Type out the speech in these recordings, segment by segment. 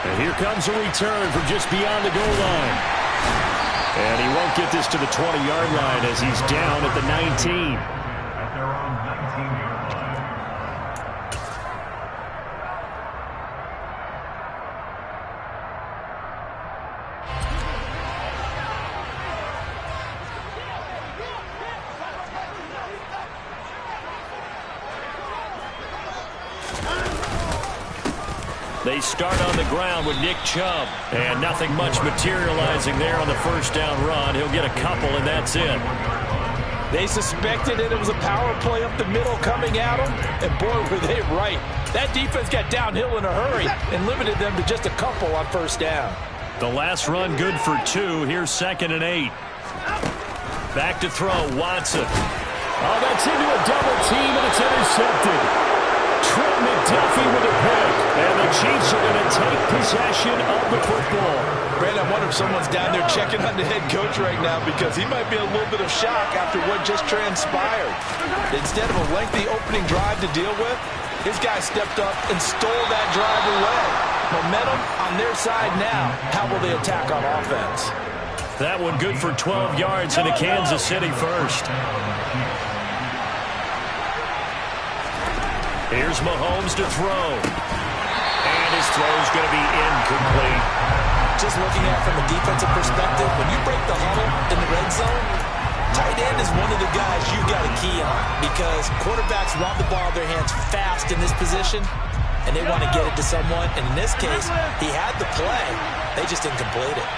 And here comes a return from just beyond the goal line. And he won't get this to the 20-yard line as he's down at the 19. They start on the ground with Nick Chubb. And nothing much materializing there on the first down run. He'll get a couple, and that's it. They suspected that it was a power play up the middle coming at them. And, boy, were they right. That defense got downhill in a hurry and limited them to just a couple on first down. The last run good for 2. Here's 2nd and 8. Back to throw, Watson. Oh, that's into a double team, and it's intercepted. Trent McDuffie with a pick. And the Chiefs are going to take possession of the football. Brad, I wonder if someone's down there checking on the head coach right now because he might be in a little bit of shock after what just transpired. Instead of a lengthy opening drive to deal with, his guy stepped up and stole that drive away. Momentum on their side now. How will they attack on offense? That one good for 12 yards into Kansas City first. Here's Mahomes to throw. And his throw's going to be incomplete. Just looking at it from a defensive perspective, when you break the huddle in the red zone, tight end is one of the guys you've got to key on because quarterbacks want the ball in their hands fast in this position, and they want to get it to someone. And in this case, he had the play. They just didn't complete it.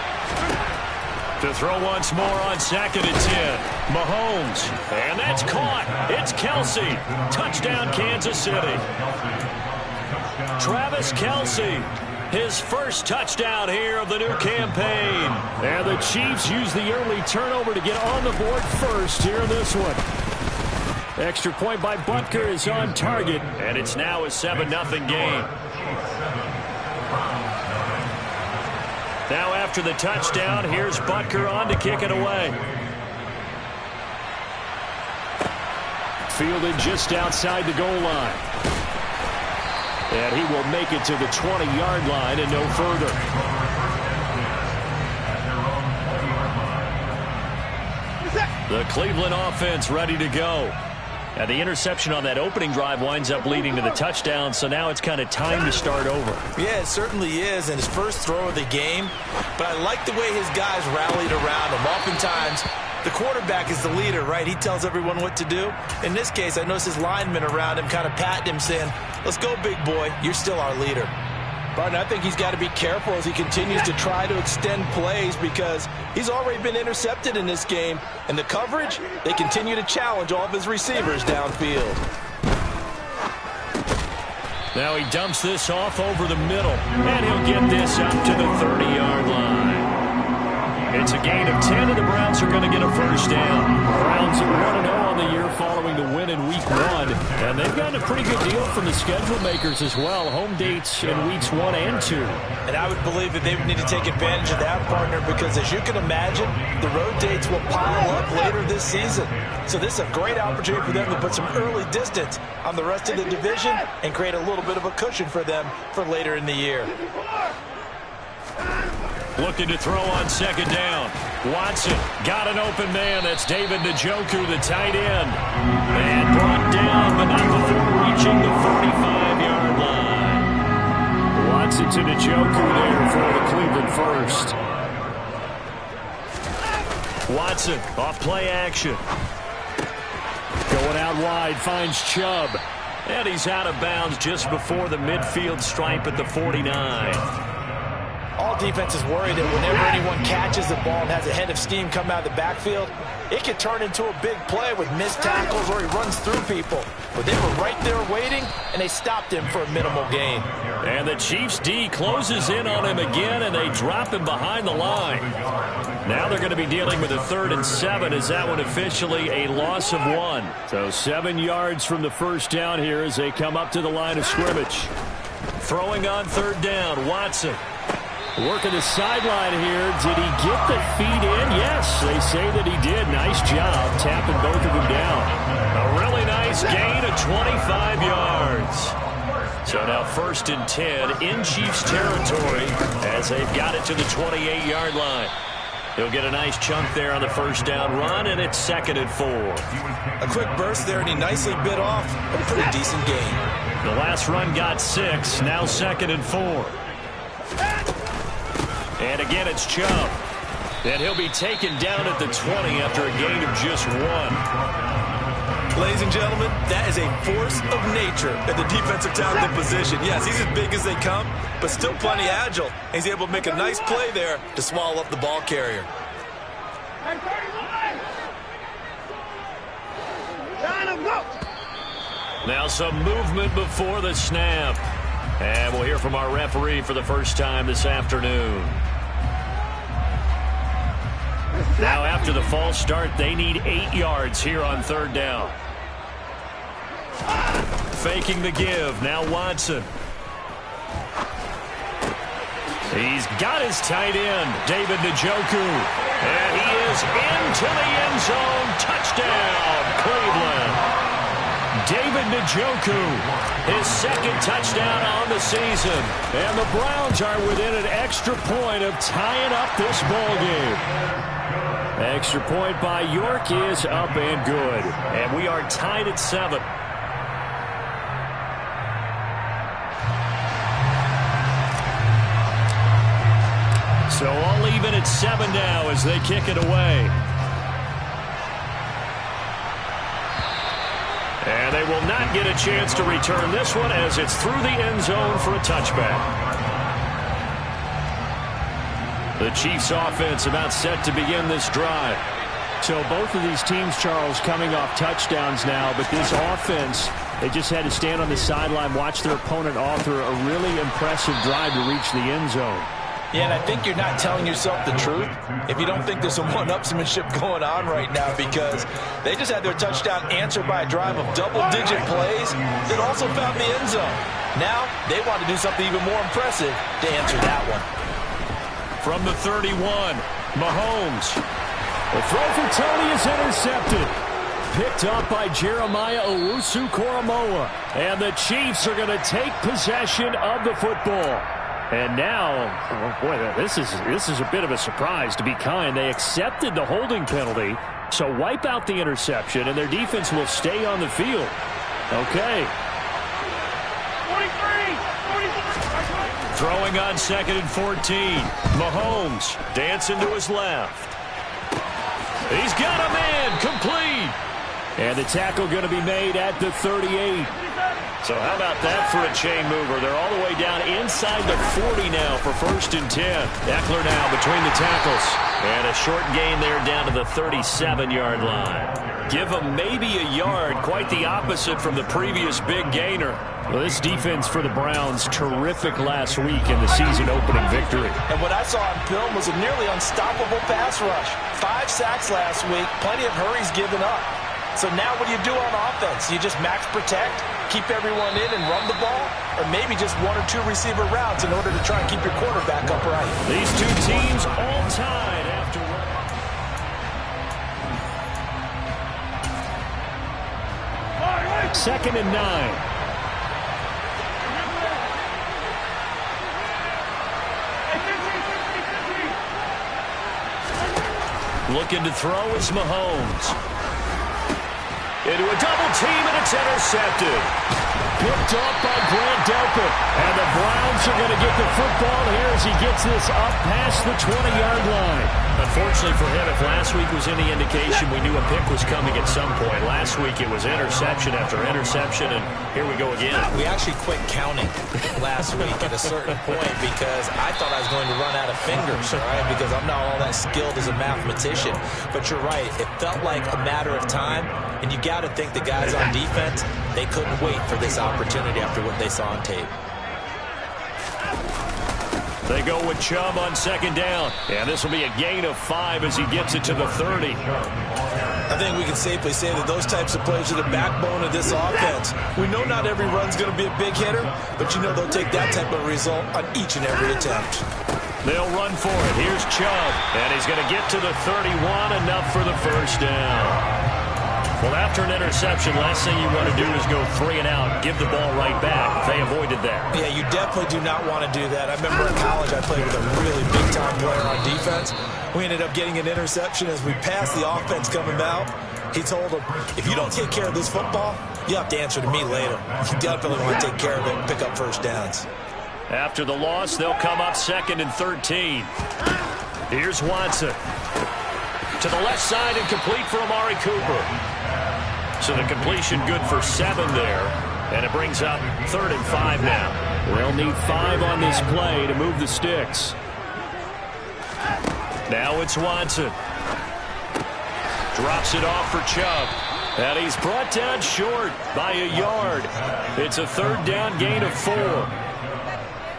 To throw once more on 2nd and 10. Mahomes. And that's caught. It's Kelce. Touchdown, Kansas City. Travis Kelce. His first touchdown here of the new campaign. And the Chiefs use the early turnover to get on the board first here in this one. Extra point by Butker is on target. And it's now a 7-0 game. Now after the touchdown, here's Butker on to kick it away. Fielded just outside the goal line. And he will make it to the 20-yard line and no further. The Cleveland offense ready to go. And the interception on that opening drive winds up leading to the touchdown, so now it's kind of time to start over. Yeah, it certainly is, and his first throw of the game. But I like the way his guys rallied around him. Oftentimes, the quarterback is the leader, right? He tells everyone what to do. In this case, I noticed his linemen around him kind of patting him, saying, "Let's go, big boy. You're still our leader." But I think he's got to be careful as he continues to try to extend plays because he's already been intercepted in this game. And the coverage, they continue to challenge all of his receivers downfield. Now he dumps this off over the middle. And he'll get this up to the 30-yard line. It's a gain of 10, and the Browns are going to get a first down. Browns are 1-0 on the year following the win in Week 1. And they've gotten a pretty good deal from the schedule makers as well. Home dates in Weeks 1 and 2. And I would believe that they would need to take advantage of that, partner, because as you can imagine, the road dates will pile up later this season. So this is a great opportunity for them to put some early distance on the rest of the division and create a little bit of a cushion for them for later in the year. Looking to throw on 2nd down. Watson got an open man. That's David Njoku, the tight end. And brought down, but not before reaching the 45-yard line. Watson to Njoku there for the Cleveland first. Watson off play action. Going out wide, finds Chubb. And he's out of bounds just before the midfield stripe at the 49. All defenses worry that whenever anyone catches the ball and has a head of steam come out of the backfield, it can turn into a big play with missed tackles or he runs through people. But they were right there waiting, and they stopped him for a minimal gain. And the Chiefs' D closes in on him again, and they drop him behind the line. Now they're going to be dealing with a 3rd and 7 as that one officially a loss of 1. So 7 yards from the first down here as they come up to the line of scrimmage. Throwing on 3rd down, Watson. Working the sideline here. Did he get the feet in? Yes, they say that he did. Nice job tapping both of them down. A really nice gain of 25 yards. So now 1st and 10 in Chiefs territory as they've got it to the 28-yard line. He'll get a nice chunk there on the first down run, and it's 2nd and 4. A quick burst there, and he nicely bit off a pretty decent gain. The last run got 6, now 2nd and 4. And again, it's Chubb. And he'll be taken down at the 20 after a gain of just 1. Ladies and gentlemen, that is a force of nature at the defensive tackle position. Yes, he's as big as they come, but still plenty agile. He's able to make a nice play there to swallow up the ball carrier. Now some movement before the snap. And we'll hear from our referee for the first time this afternoon. Now after the false start, they need 8 yards here on 3rd down. Faking the give. Now Watson. He's got his tight end, David Njoku. And he is into the end zone. Touchdown, Cleveland. David Njoku, his 2nd touchdown on the season. And the Browns are within an extra point of tying up this ball game. Extra point by York is up and good. And we are tied at 7. So all even at 7 now as they kick it away. And they will not get a chance to return this one as it's through the end zone for a touchback. The Chiefs offense about set to begin this drive. So both of these teams, Charles, coming off touchdowns now, but this offense, they just had to stand on the sideline, watch their opponent author a really impressive drive to reach the end zone. Yeah, and I think you're not telling yourself the truth if you don't think there's some one-upsmanship going on right now, because they just had their touchdown answered by a drive of double-digit plays that also found the end zone. Now they want to do something even more impressive to answer that one. From the 31, Mahomes. The throw for Tony is intercepted. Picked up by Jeremiah Owusu-Koramoah. And the Chiefs are going to take possession of the football. And now, oh boy, this is a bit of a surprise, to be kind. They accepted the holding penalty, so wipe out the interception, and their defense will stay on the field. Okay. 43. Throwing on 2nd and 14. Mahomes dancing to his left. He's got a man complete. And the tackle going to be made at the 38. So how about that for a chain mover? They're all the way down inside the 40 now for 1st and 10. Eckler now between the tackles. And a short gain there down to the 37-yard line. Give them maybe a yard. Quite the opposite from the previous big gainer. Well, this defense for the Browns, terrific last week in the season-opening victory. And what I saw on film was a nearly unstoppable pass rush. 5 sacks last week, plenty of hurries given up. So now what do you do on offense? You just max protect, keep everyone in and run the ball, or maybe just 1 or 2 receiver routes in order to try and keep your quarterback upright. These two teams all tied after 2nd and 9. Looking to throw is Mahomes. Into a double team, and it's intercepted. Picked off by Grant Delpit. And the Browns are going to get the football here as he gets this up past the 20-yard line. Unfortunately for him, if last week was any indication, we knew a pick was coming at some point. Last week it was interception after interception, and here we go again. We actually quit counting last week at a certain point because I thought I was going to run out of fingers, right? Because I'm not all that skilled as a mathematician. But you're right. It felt like a matter of time, and you got to think the guys on defense, they couldn't wait for this opportunity after what they saw on tape. They go with Chubb on 2nd down. And this will be a gain of 5 as he gets it to the 30. I think we can safely say that those types of plays are the backbone of this offense. We know not every run's going to be a big hitter, but you know they'll take that type of result on each and every attempt. They'll run for it. Here's Chubb. And he's going to get to the 31, enough for the first down. Well, after an interception, last thing you want to do is go 3 and out, give the ball right back. They avoided that. Yeah, you definitely do not want to do that. I remember in college I played with a really big-time player on defense. We ended up getting an interception as we passed the offense coming out. He told him, if you don't take care of this football, you have to answer to me later. You definitely want to take care of it and pick up first downs. After the loss, they'll come up 2nd and 13. Here's Watson. To the left side and complete for Amari Cooper. So the completion good for 7 there. And it brings up 3rd and 5 now. They'll need 5 on this play to move the sticks. Now it's Watson. Drops it off for Chubb. And he's brought down short by a yard. It's a 3rd down gain of 4.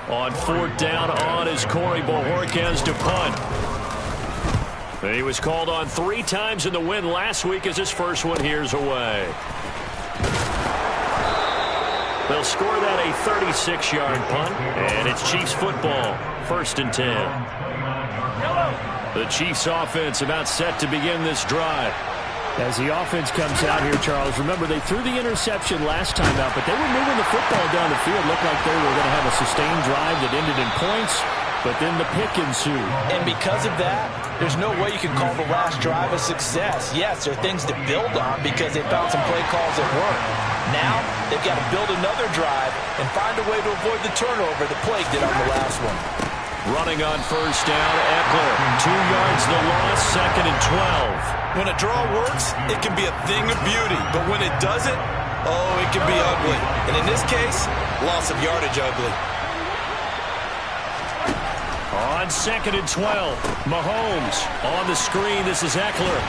On 4th down on is Corey Bojorquez to punt. He was called on 3 times in the win last week as his first one here's away. They'll score that a 36-yard punt, and it's Chiefs football, 1st and 10. The Chiefs offense about set to begin this drive. As the offense comes out here, Charles, remember they threw the interception last time out, but they were moving the football down the field. Looked like they were going to have a sustained drive that ended in points, but then the pick ensued. And because of that, there's no way you can call the last drive a success. Yes, there are things to build on because they found some play calls that work. Now, they've got to build another drive and find a way to avoid the turnover the Plague did on the last one. Running on 1st down, Eckler. 2 yards the loss, 2nd and 12. When a draw works, it can be a thing of beauty. But when it doesn't, oh, it can be ugly. And in this case, loss of yardage ugly. On 2nd and 12, Mahomes on the screen. This is Eckler.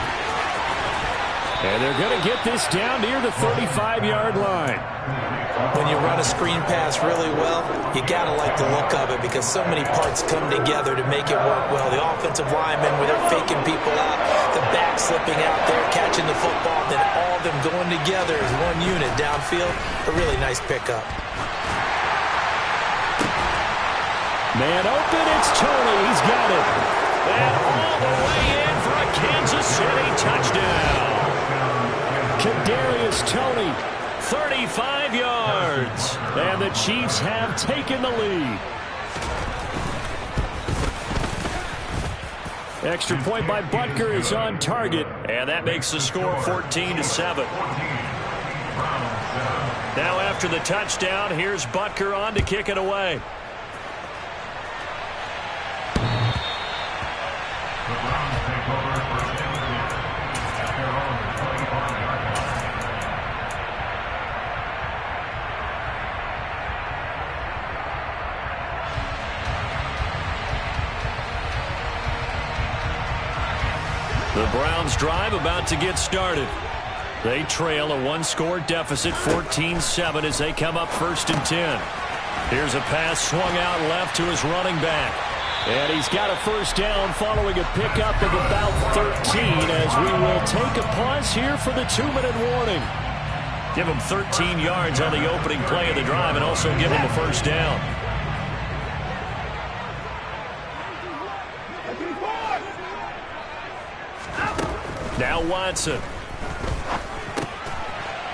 And they're going to get this down near the 35-yard line. When you run a screen pass really well, you got to like the look of it because so many parts come together to make it work well. The offensive linemen, where they're faking people out, the back slipping out there, catching the football, then all of them going together as one unit downfield. A really nice pickup. Man open, it's Tony. He's got it. And all the way in for a Kansas City touchdown. Kadarius Toney, 35 yards. and the Chiefs have taken the lead. Extra point by Butker is on target, and that makes the score 14-7. Now after the touchdown, here's Butker on to kick it away. The Browns drive about to get started. They trail a one-score deficit, 14-7, as they come up 1st and 10. Here's a pass swung out left to his running back. And he's got a first down following a pickup of about 13 as we will take a pause here for the 2-minute warning. Give him 13 yards on the opening play of the drive and also give him a first down. Now Watson.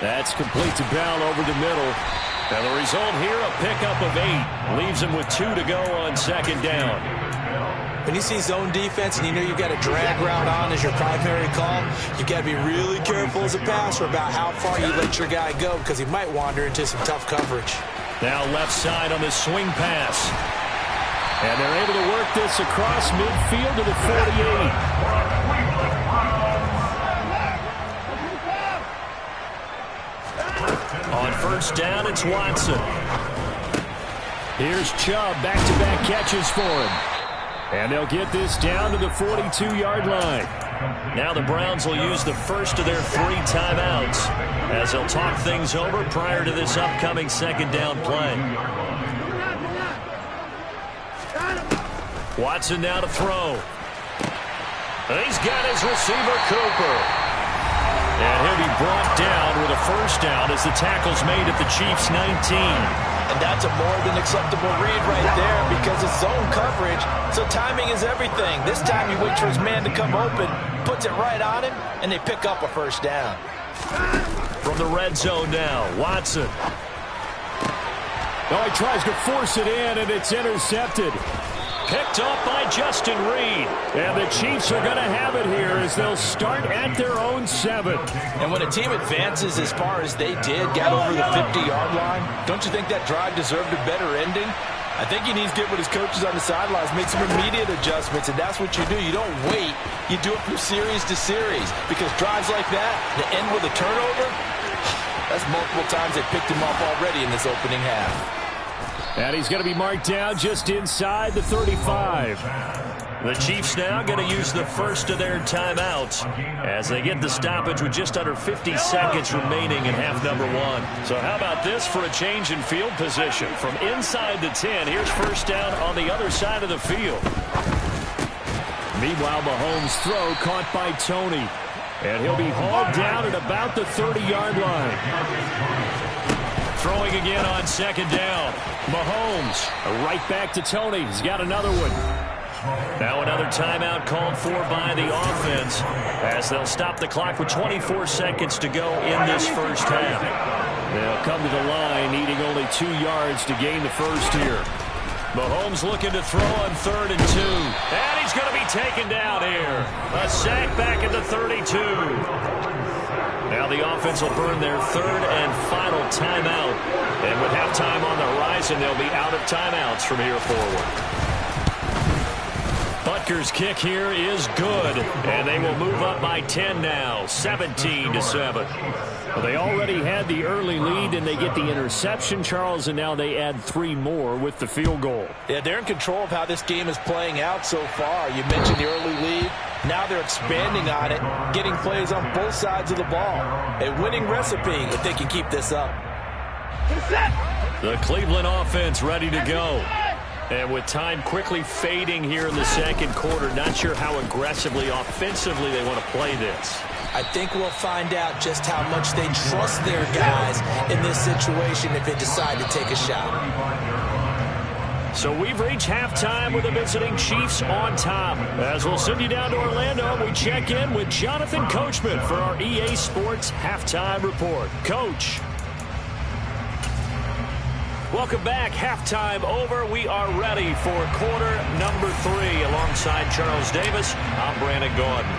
That's complete to Bell over the middle. And the result here, a pickup of 8. Leaves him with 2 to go on 2nd down. When you see zone defense and you know you've got a drag route on as your primary call, you've got to be really careful as a passer about how far you let your guy go because he might wander into some tough coverage. Now left side on the swing pass. And they're able to work this across midfield to the 48. On 1st down, it's Watson. Here's Chubb, back-to-back catches for him. And they'll get this down to the 42-yard line. Now the Browns will use the first of their 3 timeouts as they'll talk things over prior to this upcoming 2nd down play. Watson now to throw. He's got his receiver, Cooper. And he'll be brought down with a first down as the tackle's made at the Chiefs' 19. And that's a more than acceptable read right there because it's zone coverage, so timing is everything. This time he waits for his man to come open, puts it right on him, and they pick up a first down. From the red zone now, Watson. Oh, he tries to force it in, and it's intercepted. Picked up by Justin Reed. And the Chiefs are going to have it here as they'll start at their own 7. And when a team advances as far as they did, got over the 50-yard line, don't you think that drive deserved a better ending? I think he needs to get with his coaches on the sidelines, make some immediate adjustments, and that's what you do. You don't wait. You do it from series to series, because drives like that, that end with a turnover, that's multiple times they picked him off already in this opening half. And he's going to be marked down just inside the 35. The Chiefs now going to use the first of their timeouts as they get the stoppage with just under 50 seconds remaining in half number 1. So how about this for a change in field position? From inside the 10, here's first down on the other side of the field. Meanwhile, Mahomes' throw caught by Tony. And he'll be hauled down at about the 30-yard line. Throwing again on second down. Mahomes right back to Tony. He's got another one. Now another timeout called for by the offense as they'll stop the clock with 24 seconds to go in this first half. They'll come to the line needing only 2 yards to gain the first here. Mahomes looking to throw on 3rd and 2. And he's going to be taken down here. A sack back at the 32. Now the offense will burn their 3rd and final timeout. And with halftime on the horizon, they'll be out of timeouts from here forward. Butker's kick here is good. And they will move up by 10 now, 17-7. Well, they already had the early lead, and they get the interception, Charles, and now they add 3 more with the field goal. Yeah, they're in control of how this game is playing out so far. You mentioned the early lead. Now they're expanding on it, getting plays on both sides of the ball. A winning recipe if they can keep this up. The Cleveland offense ready to go. And with time quickly fading here in the second quarter, not sure how aggressively, offensively they want to play this. I think we'll find out just how much they trust their guys in this situation if they decide to take a shot. So we've reached halftime with the visiting Chiefs on top. As we'll send you down to Orlando, we check in with Jonathan Coachman for our EA Sports Halftime Report. Coach. Welcome back. Halftime over. We are ready for quarter number 3 alongside Charles Davis. I'm Brandon Gordon.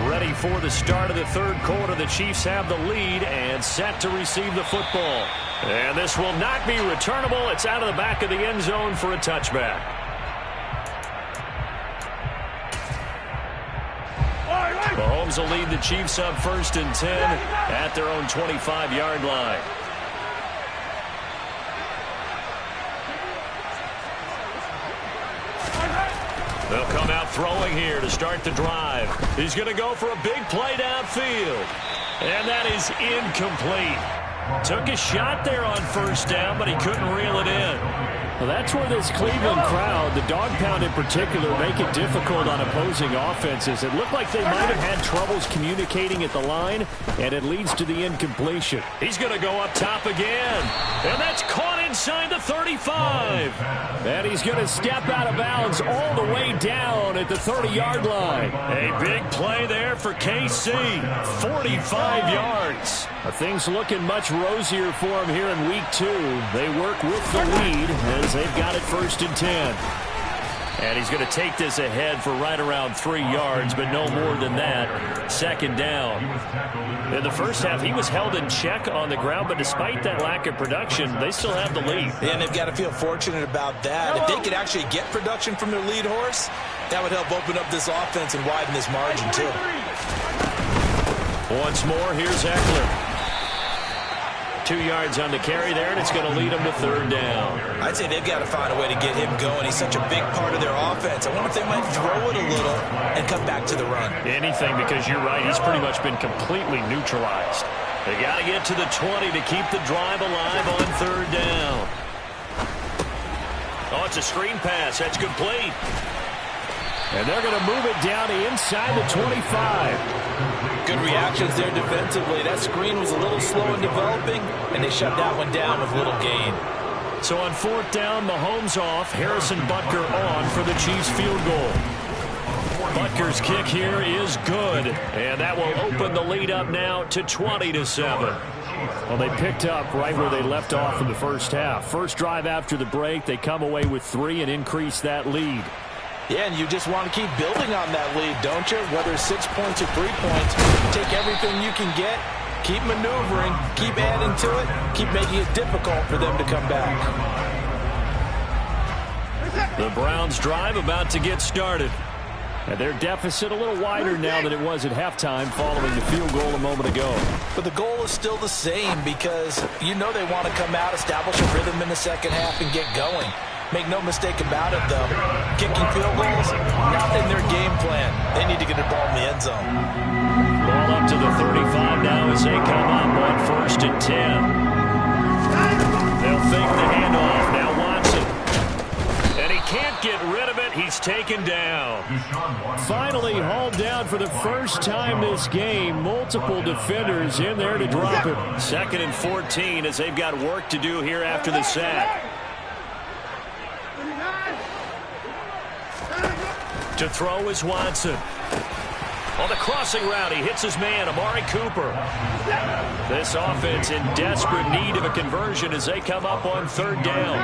Ready for the start of the third quarter. The Chiefs have the lead and set to receive the football. And this will not be returnable. It's out of the back of the end zone for a touchback. Mahomes will lead the Chiefs up 1st and 10 at their own 25-yard line. They'll come out throwing here to start the drive. He's going to go for a big play downfield. And that is incomplete. Took a shot there on 1st down, but he couldn't reel it in. Well, that's where this Cleveland crowd, the dog pound in particular, make it difficult on opposing offenses. It looked like they might have had troubles communicating at the line, and it leads to the incompletion. He's going to go up top again. And that's caught inside the 35. And he's going to step out of bounds all the way down at the 30-yard line. A big play there for KC. 45 yards. Things looking much rosier for him here in week 2. They work with the lead as they've got it 1st and 10. And he's going to take this ahead for right around 3 yards, but no more than that. 2nd down. In the first half, he was held in check on the ground, but despite that lack of production, they still have the lead. And they've got to feel fortunate about that. If they could actually get production from their lead horse, that would help open up this offense and widen this margin, too. Once more, here's Eckler. 2 yards on the carry there, and it's going to lead them to 3rd down. I'd say they've got to find a way to get him going. He's such a big part of their offense. I wonder if they might throw it a little and come back to the run. Anything, because you're right. He's pretty much been completely neutralized. They got to get to the 20 to keep the drive alive on 3rd down. Oh, it's a screen pass. That's complete. And they're going to move it down to inside the 25. Good reactions there defensively. That screen was a little slow in developing, and they shut that one down with little gain. So on 4th down, Mahomes off, Harrison Butker on for the Chiefs field goal. Butker's kick here is good, and that will open the lead up now to 20-7. Well, they picked up right where they left off in the first half. First drive after the break, they come away with 3 and increase that lead. Yeah, and you just want to keep building on that lead, don't you? Whether it's 6 points or 3 points, take everything you can get, keep maneuvering, keep adding to it, keep making it difficult for them to come back. The Browns drive about to get started. And their deficit a little wider now than it was at halftime following the field goal a moment ago. But the goal is still the same because you know they want to come out, establish a rhythm in the second half, and get going. Make no mistake about it, though. Kicking field goals, not in their game plan. They need to get the ball in the end zone. Ball up to the 35 now as they come up on 1st and 10. They'll fake the handoff. Now Watson. And he can't get rid of it. He's taken down. Finally hauled down for the first time this game. Multiple defenders in there to drop him. 2nd and 14 as they've got work to do here after the sack. To throw is Watson. On the crossing route, he hits his man, Amari Cooper. This offense in desperate need of a conversion as they come up on 3rd down.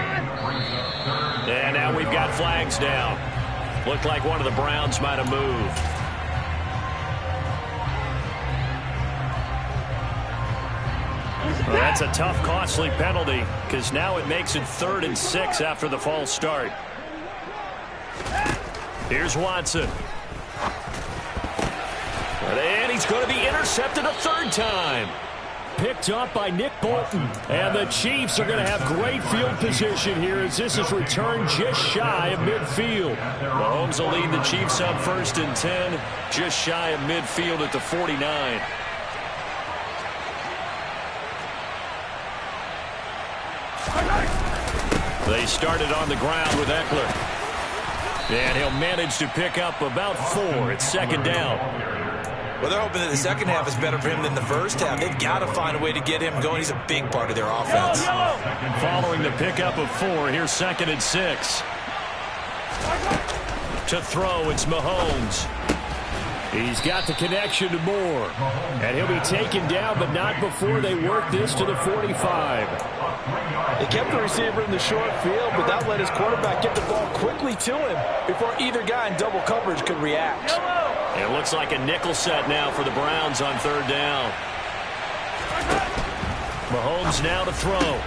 And now we've got flags down. Looked like one of the Browns might have moved. Well, that's a tough, costly penalty because now it makes it 3rd and 6 after the false start. Here's Watson. And he's going to be intercepted a 3rd time. Picked up by Nick Bolton. And the Chiefs are going to have great field position here as this is returned just shy of midfield. Mahomes will lead the Chiefs on 1st and 10, just shy of midfield at the 49. They started on the ground with Eckler. And he'll manage to pick up about 4 at 2nd down. Well, they're hoping that the second half is better for him than the first half. They've got to find a way to get him going. He's a big part of their offense. Following the pickup of 4, here's 2nd and 6. To throw, it's Mahomes. He's got the connection to Moore. And he'll be taken down, but not before they work this to the 45. They kept the receiver in the short field, but that let his quarterback get the ball quickly to him before either guy in double coverage could react. It looks like a nickel set now for the Browns on 3rd down. Mahomes now to throw.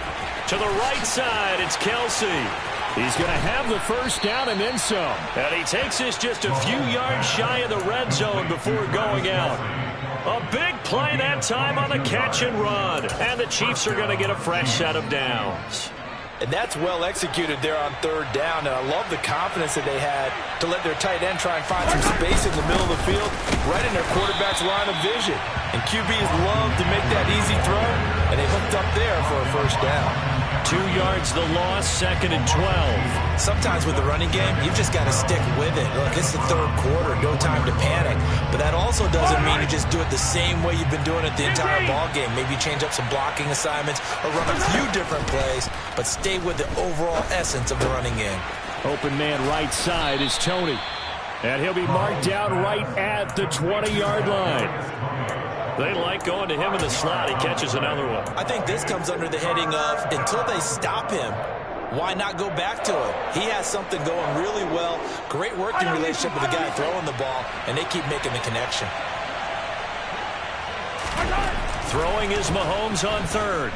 To the right side, it's Kelsey. He's going to have the first down and then some. And he takes this just a few yards shy of the red zone before going out. A big play that time on the catch and run. And the Chiefs are going to get a fresh set of downs. And that's well executed there on 3rd down. And I love the confidence that they had to let their tight end try and find some space in the middle of the field, right in their quarterback's line of vision. And QBs love to make that easy throw, and they hooked up there for a first down. 2 yards the loss, 2nd and 12. Sometimes with the running game, you've just got to stick with it. Look, it's the 3rd quarter, no time to panic. But that also doesn't mean you just do it the same way you've been doing it the entire ball game. Maybe change up some blocking assignments or run a few different plays, but stay with the overall essence of the running game. Open man right side is Tony. And he'll be marked down right at the 20-yard line. They like going to him in the slot. He catches another one. I think this comes under the heading of until they stop him, why not go back to it? He has something going really well. Great working relationship with the guy throwing the ball, and they keep making the connection. Throwing is Mahomes on 3rd.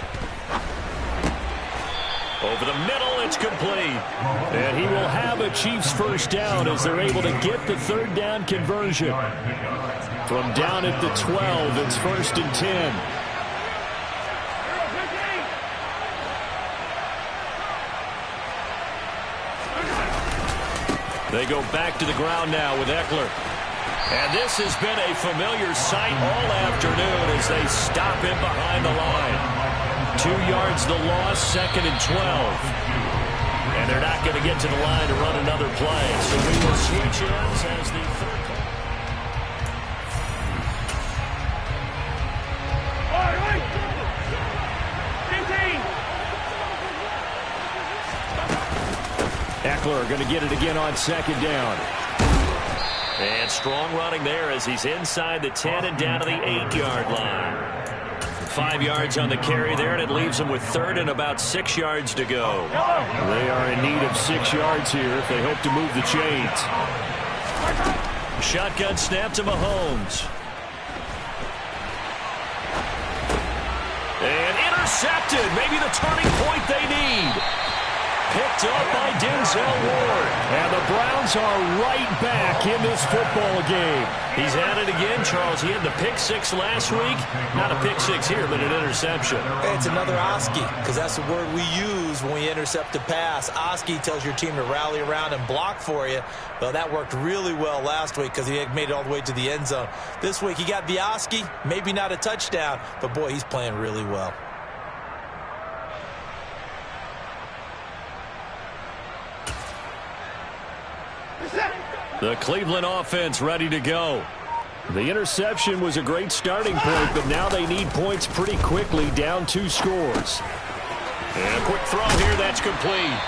Over the middle, it's complete. And he will have a Chiefs first down as they're able to get the 3rd down conversion. From down at the 12, it's 1st and 10. They go back to the ground now with Eckler. And this has been a familiar sight all afternoon as they stop him behind the line. 2 yards the loss, 2nd and 12. And they're not going to get to the line to run another play. So we will switch ends as the 3rd. Eckler going to get it again on 2nd down. And strong running there as he's inside the 10 and down to the 8-yard line. 5 yards on the carry there, and it leaves them with third and about 6 yards to go. They are in need of 6 yards here if they hope to move the chains. Shotgun snap to Mahomes. And intercepted. Maybe the turning point they need. Picked up by Denzel Ward. And the Browns are right back in this football game. He's at it again, Charles. He had the pick six last week. Not a pick six here, but an interception. Hey, it's another Oski, because that's the word we use when we intercept a pass. Oski tells your team to rally around and block for you. Well, that worked really well last week because he had made it all the way to the end zone. This week, he got the Oski, maybe not a touchdown, but, boy, he's playing really well. The Cleveland offense ready to go. The interception was a great starting point, but now they need points pretty quickly, down 2 scores. And a quick throw here, that's complete.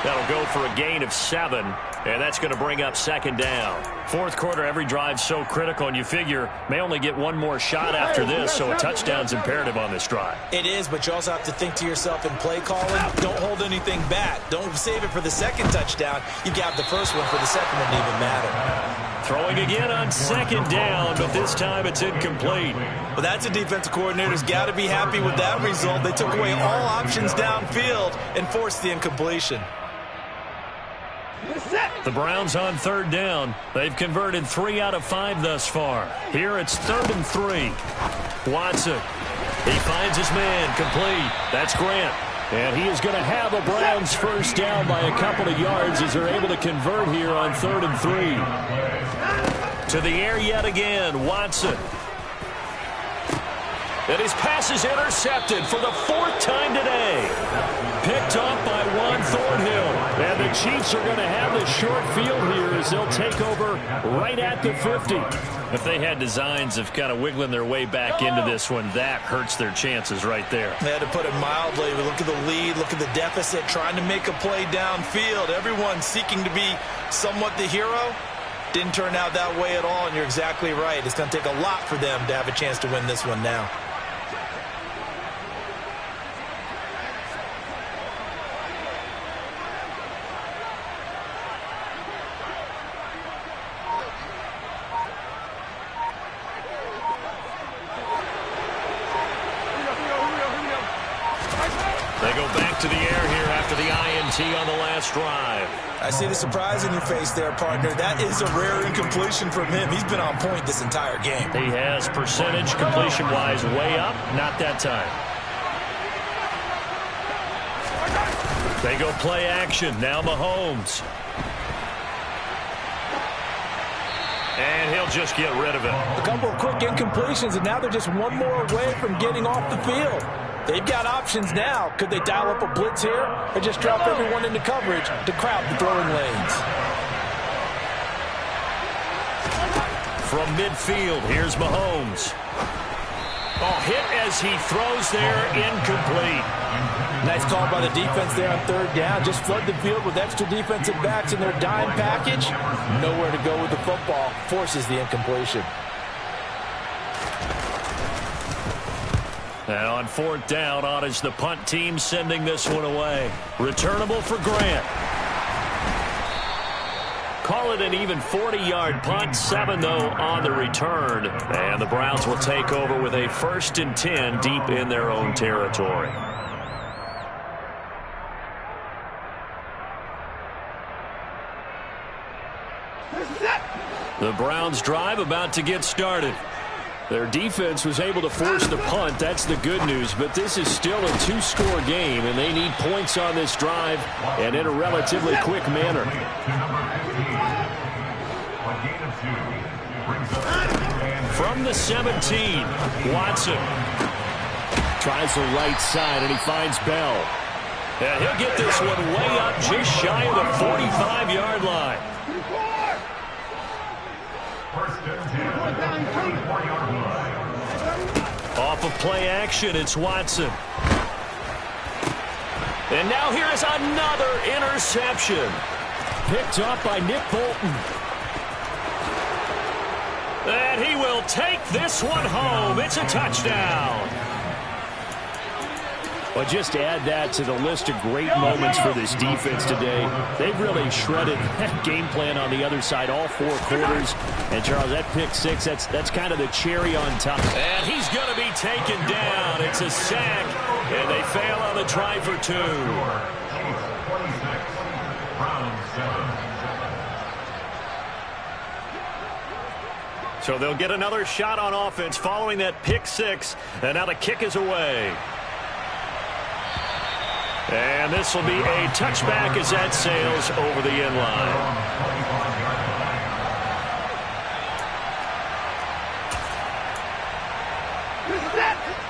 That'll go for a gain of 7, and that's going to bring up second down. Fourth quarter, every drive's so critical, and you figure may only get one more shot after this, so a touchdown's imperative on this drive. It is, but you also have to think to yourself in play calling, don't hold anything back. Don't save it for the second touchdown. You got the first one for the second one to even matter. Throwing again on second down, but this time it's incomplete. Well, that's a defensive coordinator's got to be happy with that result. They took away all options downfield and forced the incompletion. The Browns on third down. They've converted 3 out of 5 thus far. Here it's 3rd and 3. Watson. He finds his man. Complete. That's Grant. And he is going to have a Browns first down by a couple of yards as they're able to convert here on 3rd and 3. To the air yet again. Watson. And his pass is intercepted for the 4th time today. Picked off by Juan Thornhill. And the Chiefs are going to have the short field here as they'll take over right at the 50. If they had designs of kind of wiggling their way back into this one, that hurts their chances right there. They had to put it mildly. Look at the lead, look at the deficit, trying to make a play downfield. Everyone seeking to be somewhat the hero. Didn't turn out that way at all, and you're exactly right. It's going to take a lot for them to have a chance to win this one now. They go back to the air here after the INT on the last drive. I see the surprise in your face there, partner. That is a rare incompletion from him. He's been on point this entire game. He has percentage completion-wise way up. Not that time. They go play action. Now Mahomes. And he'll just get rid of it. A couple of quick incompletions, and now they're just one more away from getting off the field. They've got options now. Could they dial up a blitz here or just drop everyone into coverage to crowd the throwing lanes? From midfield, here's Mahomes. Oh, hit as he throws there, incomplete. Nice call by the defense there on 3rd down. Just flood the field with extra defensive backs in their dime package. Nowhere to go with the football. Forces the incompletion. And on 4th down, on is the punt team sending this one away. Returnable for Grant. Call it an even 40-yard punt. 7, though, on the return. And the Browns will take over with a 1st and 10 deep in their own territory. The Browns drive about to get started. Their defense was able to force the punt. That's the good news. But this is still a 2-score game, and they need points on this drive and in a relatively quick manner. From the 17, Watson. Tries the right side, and he finds Bell. And he'll get this one way up just shy of the 45-yard line. Off of play action, it's Watson. And now here is another interception. Picked up by Nick Bolton. And he will take this one home. It's a touchdown. Well, just to add that to the list of great moments for this defense today. They've really shredded that game plan on the other side all 4 quarters. And, Charles, that pick 6, that's kind of the cherry on top. And he's going to be taken down. It's a sack, and they fail on the try for 2. So they'll get another shot on offense following that pick 6, and now the kick is away. And this will be a touchback as that sails over the end line.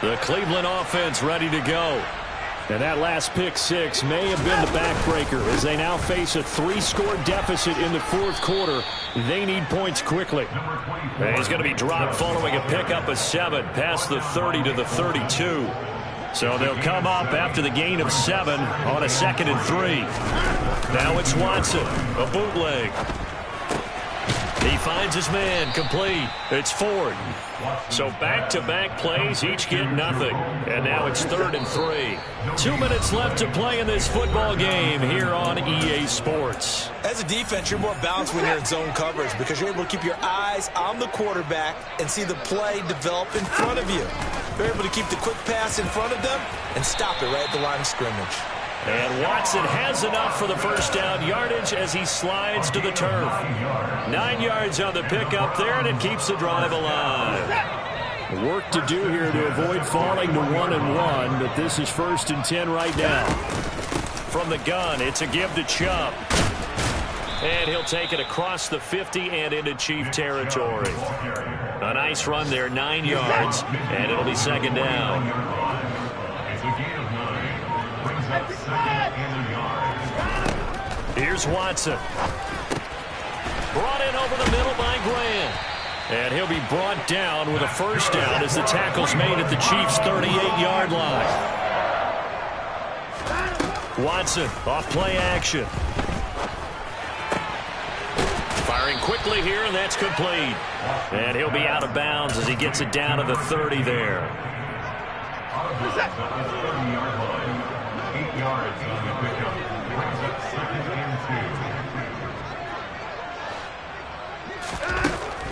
The Cleveland offense ready to go. And that last pick 6 may have been the backbreaker as they now face a 3-score deficit in the 4th quarter. They need points quickly. And he's going to be dropped following a pickup of 7 past the 30 to the 32. So they'll come up after the gain of 7 on a 2nd and 3. Now it's Watson, a bootleg. He finds his man, complete. It's Ford. So back-to-back plays, each get nothing. And now it's 3rd and 3. 2 minutes left to play in this football game here on EA Sports. As a defense, you're more balanced when you're in zone coverage because you're able to keep your eyes on the quarterback and see the play develop in front of you. You're able to keep the quick pass in front of them and stop it right at the line of scrimmage. And Watson has enough for the first down yardage as he slides to the turf. 9 yards on the pickup there, and it keeps the drive alive. Work to do here to avoid falling to 1-1, but this is 1st and 10 right now. From the gun, it's a give to Chubb. And he'll take it across the 50 and into Chief territory. A nice run there, 9 yards, and it'll be 2nd down. Here's Watson. Brought in over the middle by Graham. And he'll be brought down with a first down as the tackle's made at the Chiefs' 38-yard line. Watson off play action. Firing quickly here, and that's complete. And he'll be out of bounds as he gets it down to the 30 there.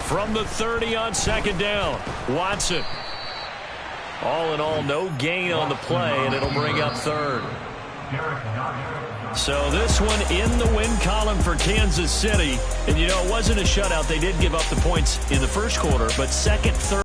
From the 30 on 2nd down, Watson. All in all, no gain on the play, and it'll bring up 3rd. So this one in the win column for Kansas City. And, you know, it wasn't a shutout. They did give up the points in the 1st quarter, but 2nd, 3rd.